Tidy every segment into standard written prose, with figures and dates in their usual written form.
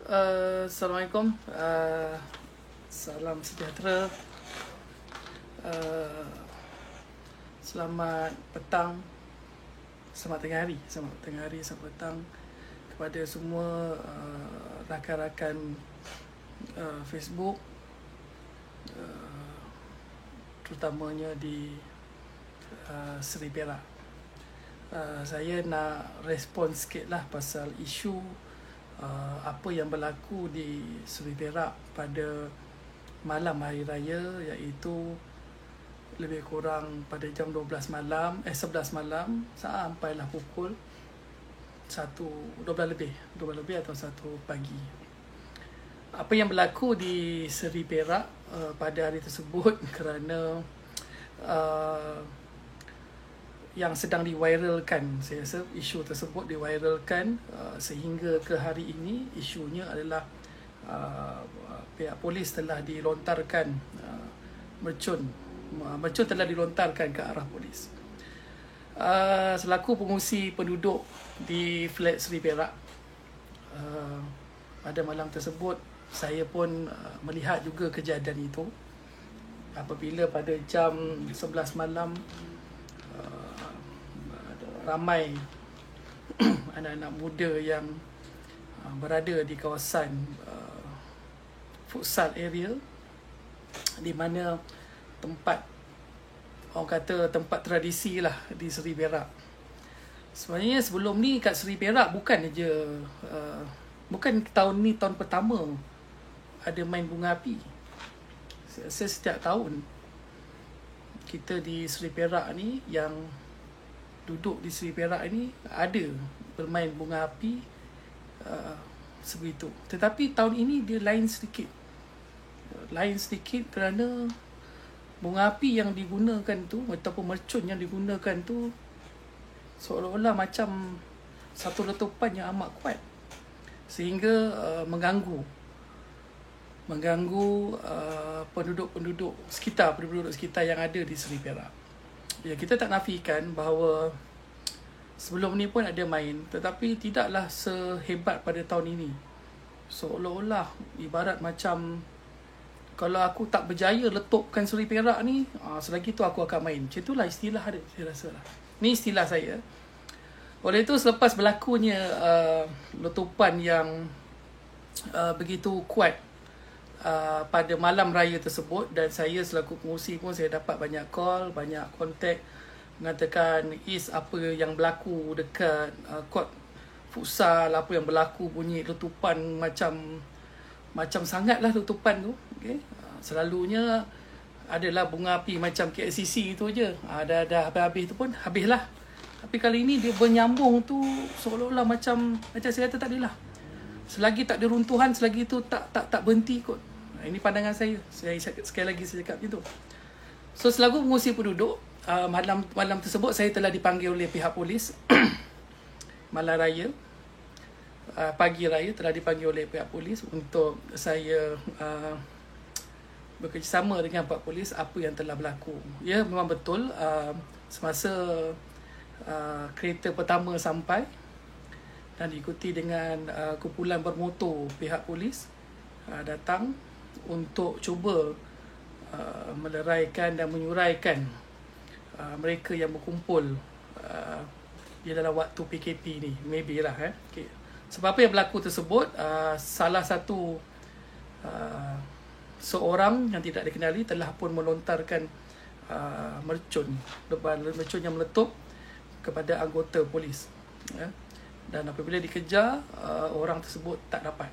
Assalamualaikum. Salam sejahtera. Selamat petang. Selamat tengah hari. Selamat petang kepada semua rakan-rakan Facebook, terutamanya di Seri Perak. Saya nak respon sikit lah pasal isu apa yang berlaku di Seri Perak pada malam hari raya, iaitu lebih kurang pada jam 11 malam sampailah pukul 12 lebih atau 1 pagi. Apa yang berlaku di Seri Perak pada hari tersebut kerana yang sedang diviralkan. Saya rasa isu tersebut diviralkan sehingga ke hari ini isunya adalah pihak polis telah dilontarkan mercun telah dilontarkan ke arah polis. Selaku pengurusi penduduk di flat Seri Perak, pada malam tersebut saya pun melihat juga kejadian itu apabila pada jam 11 malam ramai anak-anak muda yang berada di kawasan futsal area, di mana tempat tradisi lah di Seri Perak. Sebenarnya sebelum ni kat Seri Perak bukan tahun ni tahun pertama ada main bunga api. Saya rasa setiap tahun kita di Seri Perak ni, yang duduk di Seri Perak ni, ada bermain bunga api sebegitu. Tetapi tahun ini dia lain sedikit kerana bunga api yang digunakan tu ataupun mercun yang digunakan tu seolah-olah macam satu letupan yang amat kuat, sehingga mengganggu penduduk sekitar yang ada di Seri Perak. Ya, kita tak nafikan bahawa sebelum ni pun ada main, tetapi tidaklah sehebat pada tahun ini. Seolah-olah ibarat macam kalau aku tak berjaya letupkan Seri Perak ni, selagi tu aku akan main. Macam itulah istilah dia, saya rasa lah. Ni istilah saya. Oleh itu, selepas berlakunya letupan yang begitu kuat pada malam raya tersebut, dan saya selaku pengurusi pun saya dapat banyak call, banyak kontak mengatakan apa yang berlaku dekat court futsal, apa yang berlaku, bunyi letupan macam sangatlah letupan tu. Okay? Selalunya adalah bunga api macam KLCC tu je. Dah habis tu pun habislah. Tapi kali ini dia bernyambung tu seolah-olah macam saya kata tadi lah. Selagi tak ada runtuhan, selagi tu tak berhenti kot. Ini pandangan saya. Sekali lagi saya cakap macam tu. So, selaku pengurusi penduduk, malam tersebut saya telah dipanggil oleh pihak polis. Malam raya, pagi raya telah dipanggil oleh pihak polis untuk saya bekerjasama dengan pihak polis apa yang telah berlaku. Ya, memang betul, semasa kereta pertama sampai dan diikuti dengan kumpulan bermotor pihak polis datang untuk cuba meleraikan dan menyuraikan mereka yang berkumpul di dalam waktu PKP ni. Maybe lah. Okay. Sebab apa yang berlaku tersebut, salah satu seorang yang tidak dikenali telah pun melontarkan mercun yang meletup kepada anggota polis. Dan apabila dikejar, orang tersebut tak dapat.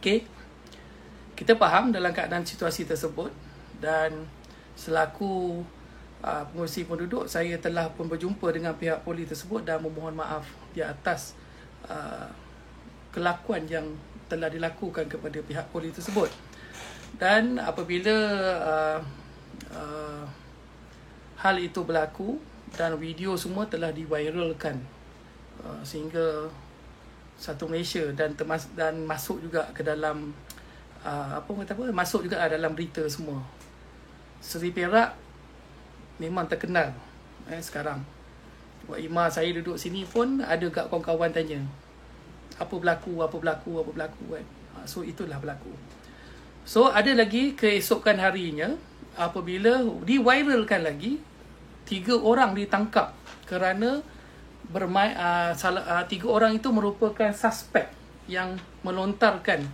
Okey. Kita faham dalam keadaan situasi tersebut, dan selaku pengurusi penduduk, saya telah pun berjumpa dengan pihak polis tersebut dan memohon maaf di atas kelakuan yang telah dilakukan kepada pihak polis tersebut. Dan apabila hal itu berlaku dan video semua telah diviralkan sehingga satu Malaysia dan masuk juga ke dalam masuk juga dalam berita semua. Seri Perak memang terkenal sekarang. Wak Ima saya duduk sini pun ada kat kawan-kawan tanya, apa berlaku kan. So itulah berlaku. So ada lagi keesokan harinya, apabila diviralkan lagi, 3 orang ditangkap kerana bermain 3 orang itu merupakan suspek yang melontarkan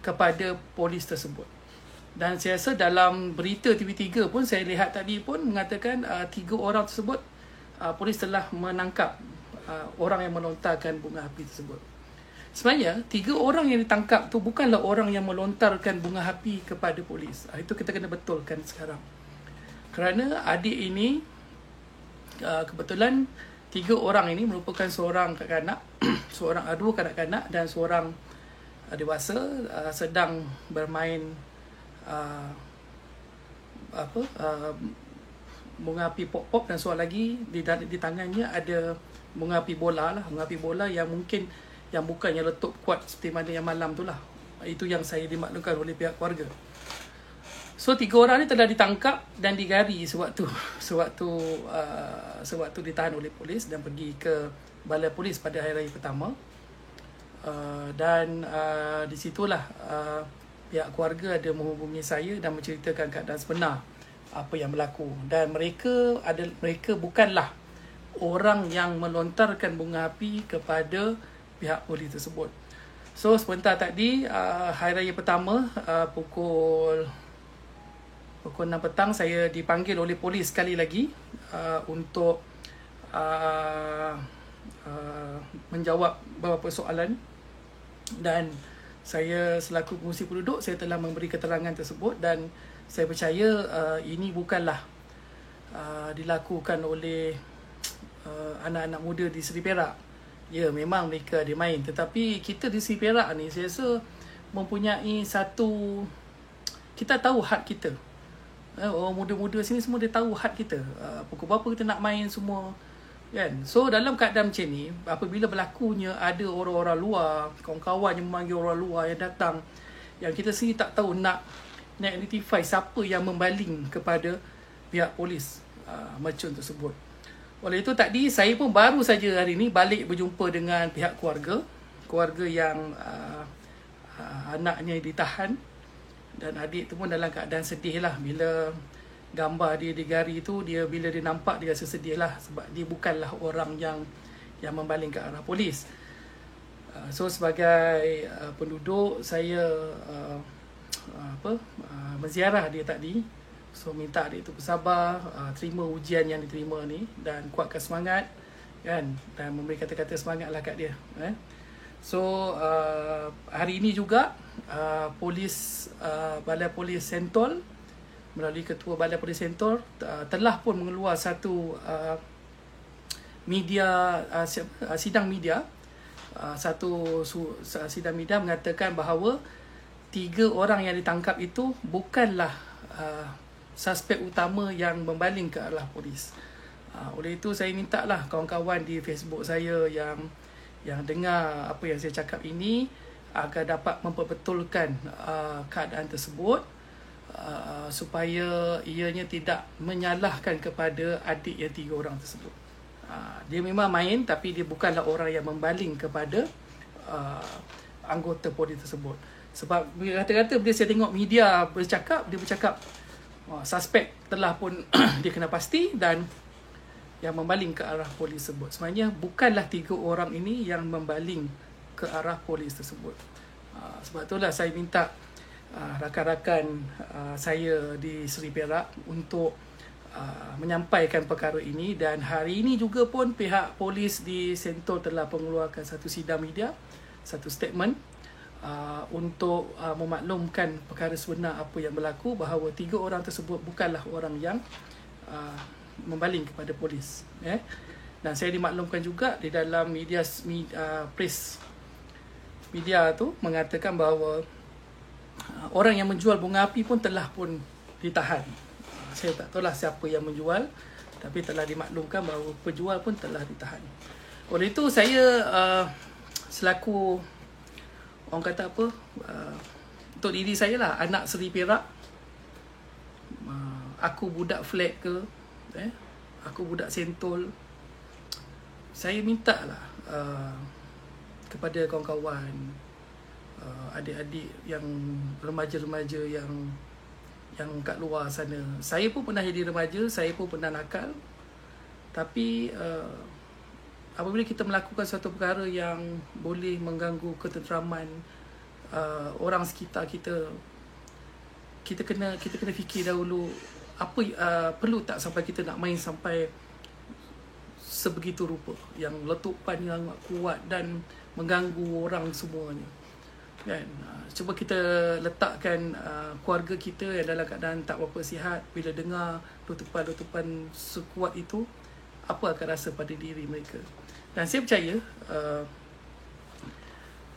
kepada polis tersebut. Dan saya rasa dalam berita TV3 pun saya lihat tadi pun mengatakan 3 orang tersebut polis telah menangkap orang yang melontarkan bunga api tersebut. Sebenarnya 3 orang yang ditangkap tu bukanlah orang yang melontarkan bunga api kepada polis. Itu kita kena betulkan sekarang. Kerana adik ini kebetulan 3 orang ini merupakan seorang kanak-kanak, seorang 2 kanak-kanak dan seorang dewasa sedang bermain bunga api pop-pop, dan seorang lagi di tangannya ada bunga api bola lah, bunga api bola yang mungkin yang bukan yang letup kuat seperti mana yang malam tu lah. Itu yang saya dimaklumkan oleh pihak keluarga. So 3 orang ni telah ditangkap dan digari sewaktu ditahan oleh polis dan pergi ke balai polis pada hari raya pertama. Dan di situlah pihak keluarga ada menghubungi saya dan menceritakan keadaan sebenar apa yang berlaku, dan mereka bukanlah orang yang melontarkan bunga api kepada pihak polis tersebut. So sebentar tadi hari raya pertama pukul 6 petang saya dipanggil oleh polis sekali lagi untuk menjawab beberapa soalan, dan saya selaku pengurusi penduduk saya telah memberi keterangan tersebut, dan saya percaya ini bukanlah dilakukan oleh anak-anak muda di Seri Perak. Ya, memang mereka ada main, tetapi kita di Seri Perak ni saya rasa mempunyai satu, kita tahu hak kita. Orang muda-muda sini semua dia tahu hak kita. Pukul berapa kita nak main semua kan. So dalam keadaan macam ni, apabila berlakunya ada orang-orang luar, kawan-kawan yang memanggil orang luar yang datang, yang kita sendiri tak tahu nak identify siapa yang membaling kepada pihak polis mercun tersebut. Oleh itu tadi saya pun baru saja hari ni balik berjumpa dengan pihak keluarga yang anaknya ditahan, dan adik tu pun dalam keadaan sedih lah. Bila gambar dia digari tu, bila dia nampak dia rasa sedih lah, sebab dia bukanlah orang yang membaling ke arah polis. So sebagai penduduk, saya menziarah dia tadi. So minta adik tu bersabar, terima ujian yang diterima ni, dan kuatkan semangat kan, dan memberi kata-kata semangat lah kat dia. So hari ini juga polis Balai Polis Sentol melalui Ketua Balai Polis Sentol telah pun mengeluar satu sidang media, sidang media mengatakan bahawa 3 orang yang ditangkap itu bukanlah suspek utama yang membaling ke arah polis. Oleh itu saya minta lah kawan-kawan di Facebook saya yang dengar apa yang saya cakap ini agar dapat memperbetulkan keadaan tersebut, supaya ianya tidak menyalahkan kepada adik yang 3 orang tersebut. Dia memang main, tapi dia bukanlah orang yang membaling kepada anggota polis tersebut. Sebab kata-kata bila saya tengok media dia bercakap suspek telah pun dia kena pasti dan yang membaling ke arah polis tersebut. Sebenarnya bukanlah 3 orang ini yang membaling ke arah polis tersebut. Sebab itulah saya minta rakan-rakan saya di Seri Perak untuk menyampaikan perkara ini, dan hari ini juga pun pihak polis di Sentol telah mengeluarkan satu sidang media, satu statement untuk memaklumkan perkara sebenar apa yang berlaku, bahawa 3 orang tersebut bukanlah orang yang membaling kepada polis. Dan saya dimaklumkan juga di dalam press media tu mengatakan bahawa orang yang menjual bunga api pun telah pun ditahan. Saya tak tahulah siapa yang menjual, tapi telah dimaklumkan bahawa penjual pun telah ditahan. Oleh itu saya selaku orang kata apa, untuk diri saya lah, anak Seri Perak, aku budak flat ke, aku budak Sentol, saya minta lah kepada kawan-kawan, adik-adik yang remaja-remaja yang kat luar sana. Saya pun pernah jadi remaja, saya pun pernah nakal. Tapi apabila kita melakukan suatu perkara yang boleh mengganggu ketenteraman orang sekitar kita, kita kena fikir dahulu apa perlu tak sampai kita nak main sampai sebegitu rupa, yang letupan yang kuat dan mengganggu orang semuanya, kan? Cuba kita letakkan keluarga kita yang dalam keadaan tak berapa sihat, bila dengar letupan-letupan sekuat itu, apa akan rasa pada diri mereka. Dan saya percaya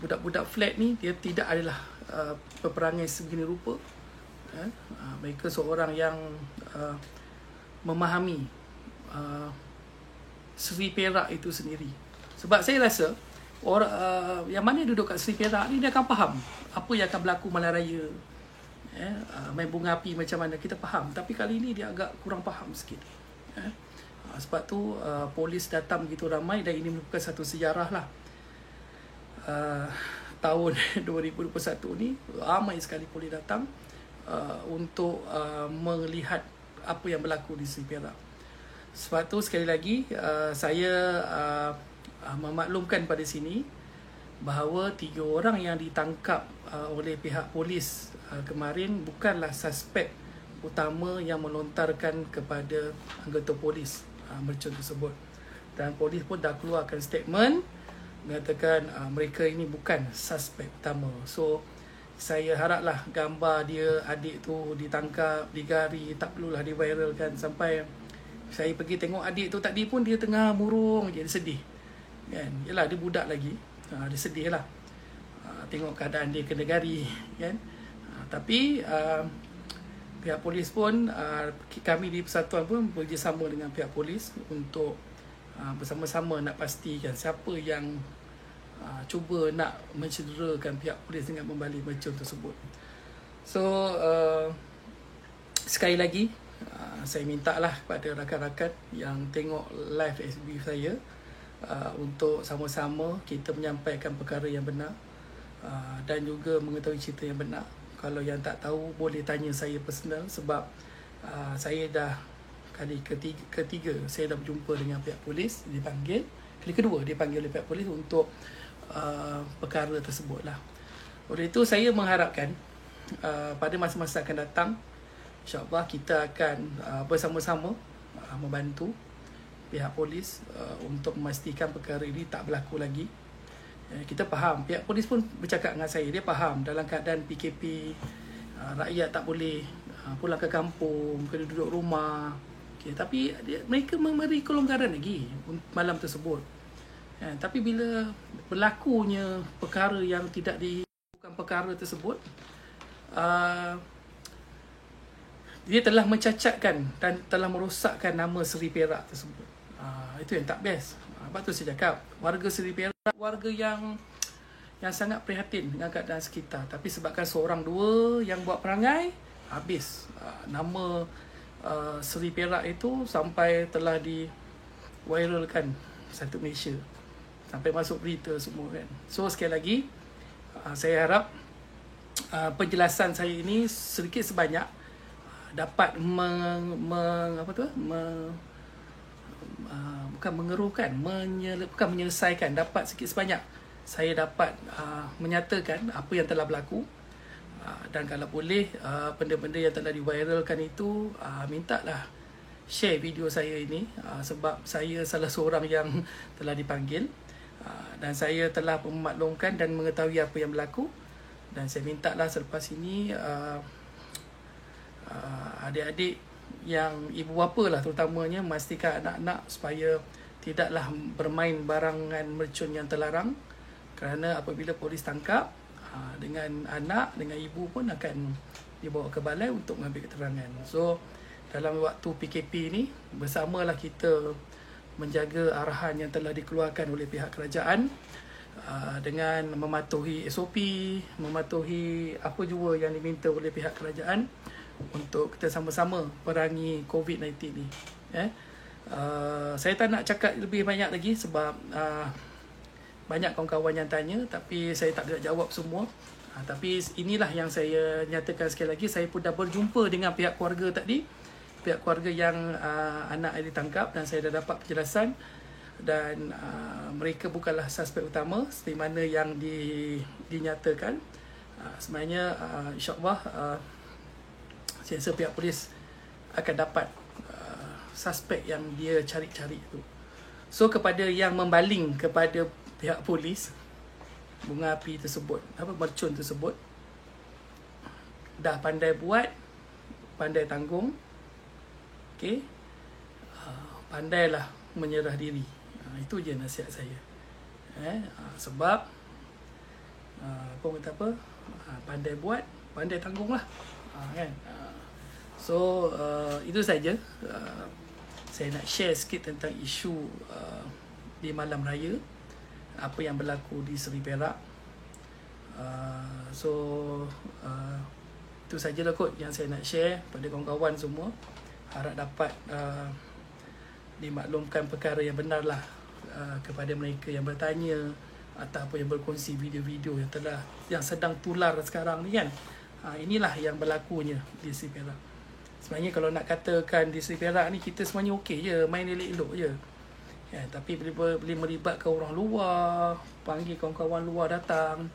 budak-budak flat ni dia tidak adalah peperangai sebegini rupa. Mereka seorang yang memahami Seri Perak itu sendiri. Sebab saya rasa orang yang mana duduk kat Seri Perak ni, dia akan faham apa yang akan berlaku malam raya, main bunga api macam mana, kita faham. Tapi kali ni dia agak kurang faham sikit. Sebab tu polis datang begitu ramai, dan ini merupakan satu sejarah lah. Tahun 2021 ni ramai sekali polis datang untuk melihat apa yang berlaku di Seri Perak. Sebab tu sekali lagi saya memaklumkan pada sini bahawa 3 orang yang ditangkap oleh pihak polis kemarin bukanlah suspek utama yang melontarkan kepada anggota polis mercun tersebut. Dan polis pun dah keluarkan statement mengatakan mereka ini bukan suspek utama. So saya haraplah gambar dia, adik tu ditangkap, digari, tak perlulah diviralkan. Sampai saya pergi tengok adik tu tadi pun dia tengah murung je, dia sedih, kan? Yalah, dia budak lagi, dia sedih lah tengok keadaan dia kena gari, kan? Tapi pihak polis pun, kami di persatuan pun bekerjasama dengan pihak polis untuk bersama-sama nak pastikan siapa yang cuba nak mencederakan pihak polis dengan membalik mercun tersebut. So sekali lagi saya minta lah kepada rakan-rakan yang tengok live FB saya untuk sama-sama kita menyampaikan perkara yang benar dan juga mengetahui cerita yang benar. Kalau yang tak tahu boleh tanya saya personal, sebab saya dah kali ketiga saya dah berjumpa dengan pihak polis, dipanggil. Kali kedua dipanggil oleh pihak polis untuk perkara tersebut lah. Oleh itu saya mengharapkan pada masa-masa akan datang, InsyaAllah kita akan bersama-sama membantu pihak polis untuk memastikan perkara ini tak berlaku lagi. Kita faham, pihak polis pun bercakap dengan saya, dia faham dalam keadaan PKP, rakyat tak boleh pulang ke kampung, kena duduk rumah. Tapi mereka memberi kelonggaran lagi malam tersebut. Tapi bila berlakunya perkara yang tidak bukan perkara tersebut, dia telah mencacatkan dan telah merosakkan nama Seri Perak tersebut. Itu yang tak best. Sebab tu saya cakap, warga Seri Perak warga yang sangat prihatin dengan keadaan sekitar. Tapi sebabkan seorang dua yang buat perangai, habis nama Seri Perak itu sampai telah di-viralkan satu Malaysia, sampai masuk berita semua, kan. So sekali lagi saya harap penjelasan saya ini sedikit sebanyak dapat bukan mengeruhkan, bukan menyelesaikan, dapat sikit sebanyak saya dapat menyatakan apa yang telah berlaku. Dan kalau boleh benda-benda yang telah diviralkan itu, mintalah share video saya ini, sebab saya salah seorang yang telah dipanggil, dan saya telah memaklumkan dan mengetahui apa yang berlaku. Dan saya mintalah selepas ini adik-adik yang ibu bapa lah terutamanya, memastikan anak-anak supaya tidaklah bermain barangan mercun yang terlarang, kerana apabila polis tangkap, dengan anak, dengan ibu pun akan dibawa ke balai untuk mengambil keterangan. So dalam waktu PKP ni, bersamalah kita menjaga arahan yang telah dikeluarkan oleh pihak kerajaan, dengan mematuhi SOP, mematuhi apa jua yang diminta oleh pihak kerajaan untuk kita sama-sama perangi COVID-19 ni. Saya tak nak cakap lebih banyak lagi sebab banyak kawan-kawan yang tanya, tapi saya tak boleh jawab semua. Tapi inilah yang saya nyatakan sekali lagi. Saya pun dah berjumpa dengan pihak keluarga tadi, pihak keluarga yang anak ditangkap, dan saya dah dapat penjelasan. Dan mereka bukanlah suspek utama seperti mana yang dinyatakan. Sebenarnya insyaAllah saya rasa pihak polis akan dapat suspek yang dia cari-cari tu. So kepada yang membaling kepada pihak polis, bunga api tersebut, mercun tersebut, dah pandai buat, pandai tanggung, okey, pandailah menyerah diri. Itu je nasihat saya. Sebab pandai buat, pandai tanggung lah, kan. So itu saja. Saya nak share sikit tentang isu di malam raya, apa yang berlaku di Seri Perak. Itu sajalah kot yang saya nak share pada kawan-kawan semua. Harap dapat dimaklumkan perkara yang benar lah kepada mereka yang bertanya ataupun yang berkongsi video-video yang sedang tular sekarang ni, kan. Inilah yang berlakunya di Seri Perak. Sebenarnya kalau nak katakan di Seri Perak ni kita semuanya okey je, main elok-elok je. Ya, tapi bila melibatkan orang luar, panggil kawan-kawan luar datang,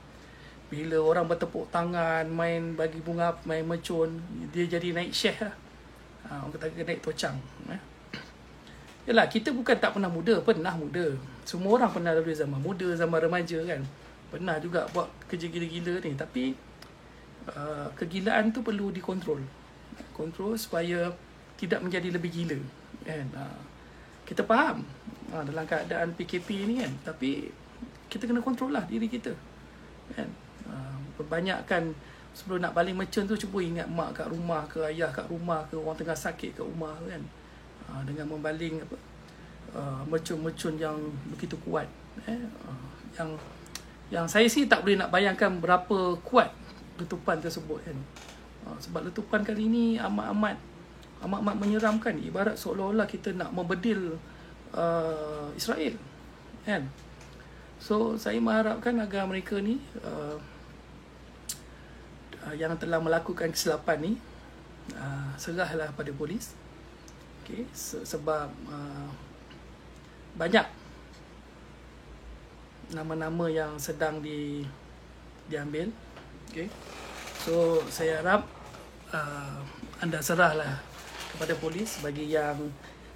bila orang bertepuk tangan, main bagi bunga, main mercun, dia jadi naik syekh lah. Orang kata naik tocang. Yalah, kita bukan tak pernah muda, pernah muda. Semua orang pernah lalui zaman muda, zaman remaja, kan. Pernah juga buat kerja gila-gila ni. Tapi kegilaan tu perlu dikontrol. Kontrol supaya tidak menjadi lebih gila, kan. Kita faham dalam keadaan PKP ni, kan, tapi kita kena kontrol lah diri kita, kan. Kebanyakan sebelum nak baling mercun tu, cuba ingat mak kat rumah ke, ayah kat rumah ke, orang tengah sakit kat rumah, kan. Dengan membaling mercun-mercun yang begitu kuat, yang saya sih tak boleh nak bayangkan berapa kuat letupan tersebut, kan. Sebab letupan kali ini amat-amat menyeramkan. Ibarat seolah-olah kita nak membedil Israel, kan. So saya mengharapkan agar mereka ni yang telah melakukan kesilapan ni serahlah pada polis, okay. Sebab banyak nama-nama yang sedang diambil, okay. So saya harap anda serahlah kepada polis bagi yang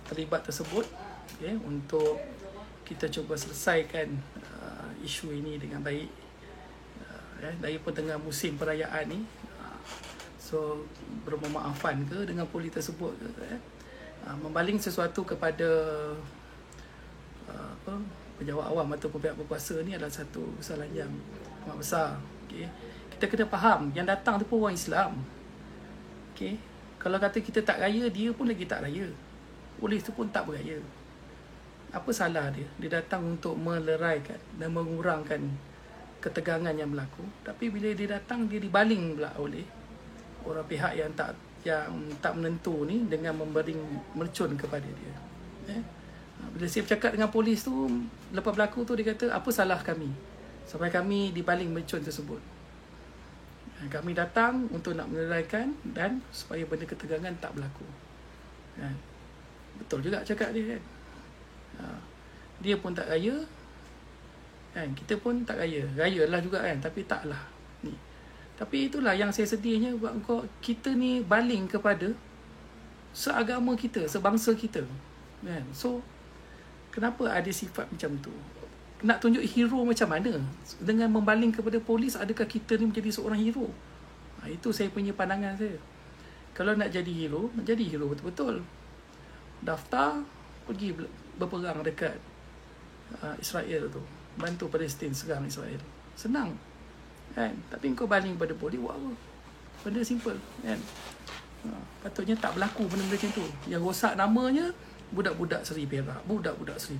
terlibat tersebut, okay, untuk kita cuba selesaikan isu ini dengan baik. Lagipun tengah musim perayaan ni, so bermaafan ke dengan polis tersebut ke, membaling sesuatu kepada pejabat awam ataupun pihak berkuasa ni adalah satu kesalahan yang amat besar, okay. Kita kena faham yang datang tu pun orang Islam, okay. Kalau kata kita tak raya, dia pun lagi tak raya. Polis tu pun tak beraya. Apa salah dia? Dia datang untuk meleraikan dan mengurangkan ketegangan yang berlaku. Tapi bila dia datang, dia dibaling pula oleh orang pihak yang tak menentu ni dengan memberi mercun kepada dia. Bila saya bercakap dengan polis tu, lepas berlaku tu, dia kata, apa salah kami sampai kami dibaling mercun tersebut? Kami datang untuk nak meneraikan dan supaya benda ketegangan tak berlaku, kan? Betul juga cakap dia, kan. Dia pun tak raya, kan? Kita pun tak raya. Raya lah juga, kan, tapi taklah ni. Tapi itulah yang saya sedihnya, buat kita ni baling kepada seagama kita, sebangsa kita, kan? So kenapa ada sifat macam tu? Nak tunjuk hero macam mana? Dengan membaling kepada polis, adakah kita ni menjadi seorang hero? Itu saya punya pandangan saya. Kalau nak jadi hero betul-betul. Daftar, pergi berperang dekat Israel tu. Bantu Palestin serang Israel. Senang, kan? Tapi kau baling pada polis, buat apa? Benda simple, kan? Patutnya tak berlaku benda-benda macam tu. Yang rosak namanya budak-budak Seri Perak. Budak-budak Seri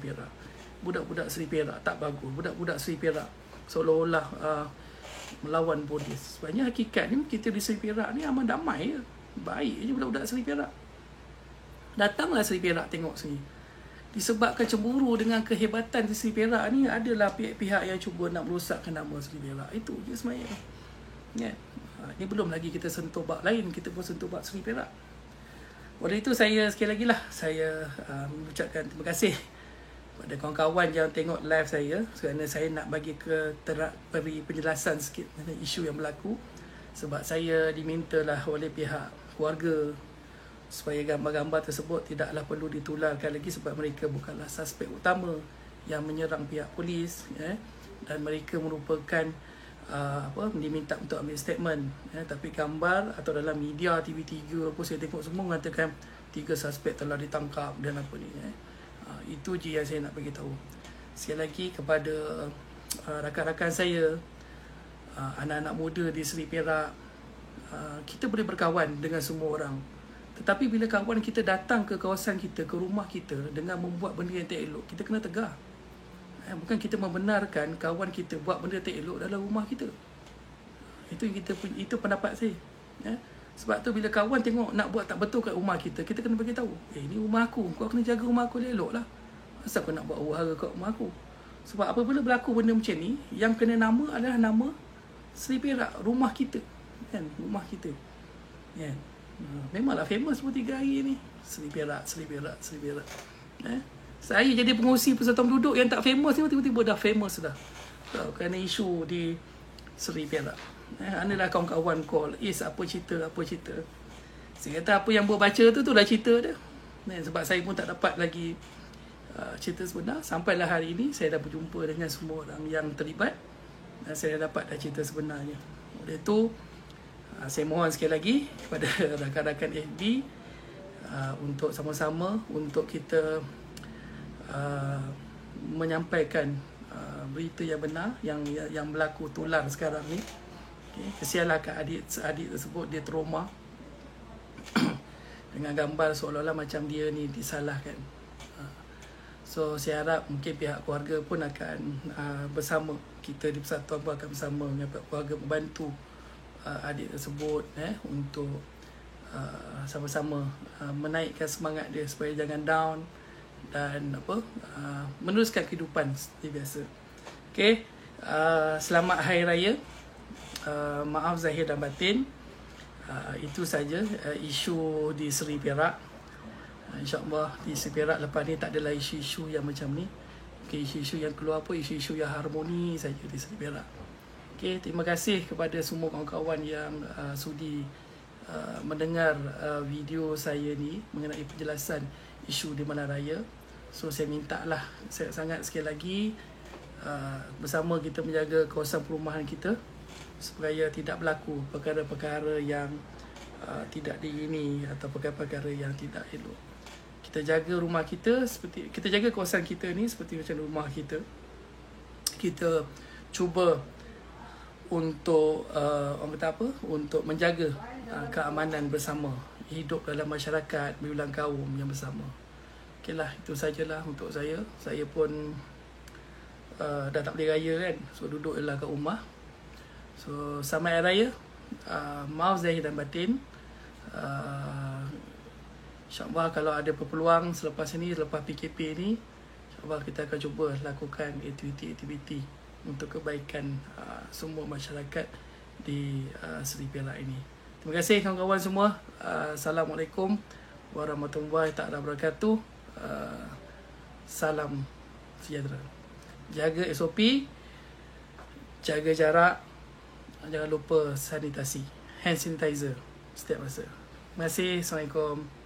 Perak tak bagus. Budak-budak Seri Perak seolah-olah melawan polis. Sebenarnya hakikat ni kita di Seri Perak ni amat damai je. Baik je budak-budak Seri Perak. Datanglah Seri Perak tengok sini. disebabkan cemburu dengan kehebatan di Seri Perak ni, adalah pihak-pihak yang cuba nak merosakkan nama Seri Perak. Itu je sebenarnya. Kan? Ni belum lagi kita sentuh bab lain, kita pun sentuh bab Seri Perak. Oleh itu saya sekali lagi lah, saya mengucapkan terima kasih pada kawan-kawan yang tengok live saya, kerana saya nak bagi beri penjelasan sikit mengenai isu yang berlaku. Sebab saya dimintalah oleh pihak keluarga supaya gambar-gambar tersebut tidaklah perlu ditularkan lagi, sebab mereka bukanlah suspek utama yang menyerang pihak polis, dan mereka merupakan diminta untuk ambil statement, tapi gambar atau dalam media TV3 apa saya tengok semua mengatakan 3 suspek telah ditangkap dan apa ni. Itu je yang saya nak bagi tahu. Sekali lagi kepada rakan-rakan saya, anak-anak muda di Seri Perak, kita boleh berkawan dengan semua orang, tetapi bila kawan kita datang ke kawasan kita, ke rumah kita dengan membuat benda yang tak elok, kita kena tegar. Bukan kita membenarkan kawan kita buat benda tak elok dalam rumah kita. Itu pendapat saya. Sebab tu bila kawan tengok nak buat tak betul kat rumah kita, kita kena bagi tahu, ni rumah aku, kau kena jaga rumah aku elok lah. Asal kau nak buat huru-hara kat rumah aku? Sebab apabila berlaku benda macam ni, yang kena nama adalah nama Seri Perak, rumah kita. Kan? Rumah kita. Kan? Memanglah famous pun 3 hari ni. Seri Perak, Seri Perak, Seri Perak. Saya jadi pengurusi persatuan penduduk yang tak famous ni, tiba-tiba dah famous dah. Kerana isu di Seri Perak. Adalah kawan-kawan call, apa cerita. Saya kata apa yang baca tu dah cerita dia. Sebab saya pun tak dapat lagi cerita sebenar. Sampailah hari ini saya dah berjumpa dengan semua orang yang terlibat, dan saya dah dapat cerita sebenarnya. Oleh itu saya mohon sekali lagi kepada rakan-rakan FB untuk sama-sama untuk kita menyampaikan berita yang benar yang berlaku tular sekarang ni. Kesianlah kat adik tersebut, dia trauma dengan gambar seolah-olah macam dia ni disalahkan. So saya harap mungkin pihak keluarga pun akan bersama kita di persatuan pun akan bersama dengan pihak keluarga membantu adik tersebut untuk sama-sama menaikkan semangat dia supaya jangan down dan meneruskan kehidupan seperti biasa. Okey, selamat Hari Raya. Maaf zahir dan batin. Itu saja isu di Seri Perak. InsyaAllah di Seri Perak lepas ni tak adalah isu-isu yang macam ni. Okay, isu-isu yang keluar pun isu-isu yang harmoni saja di Seri Perak. Okay, terima kasih kepada semua kawan-kawan yang sudi mendengar video saya ni mengenai penjelasan isu di Malang Raya. So saya minta lah sangat sekali lagi bersama kita menjaga kawasan perumahan kita supaya tidak berlaku perkara-perkara yang tidak diingini atau perkara-perkara yang tidak elok. Kita jaga rumah kita seperti kita jaga kawasan kita ni seperti macam rumah kita. Kita cuba untuk orang kata apa? Untuk menjaga keamanan bersama, hidup dalam masyarakat berulang kaum yang bersama. Okeylah, itu sajalah untuk saya. Saya pun dah tak boleh raya kan. So duduk je lah kat rumah. So selamat Hari Raya. Maaf zahir dan batin. InsyaAllah kalau ada peluang selepas ini, selepas PKP ni, InsyaAllah kita akan cuba lakukan aktiviti-aktiviti untuk kebaikan semua masyarakat di Seri Perak ini. Terima kasih kawan-kawan semua. Assalamualaikum warahmatullahi wabarakatuh. Salam sejahtera. Jaga SOP, jaga jarak, jangan lupa sanitasi, hand sanitizer setiap masa. Terima kasih. Assalamualaikum.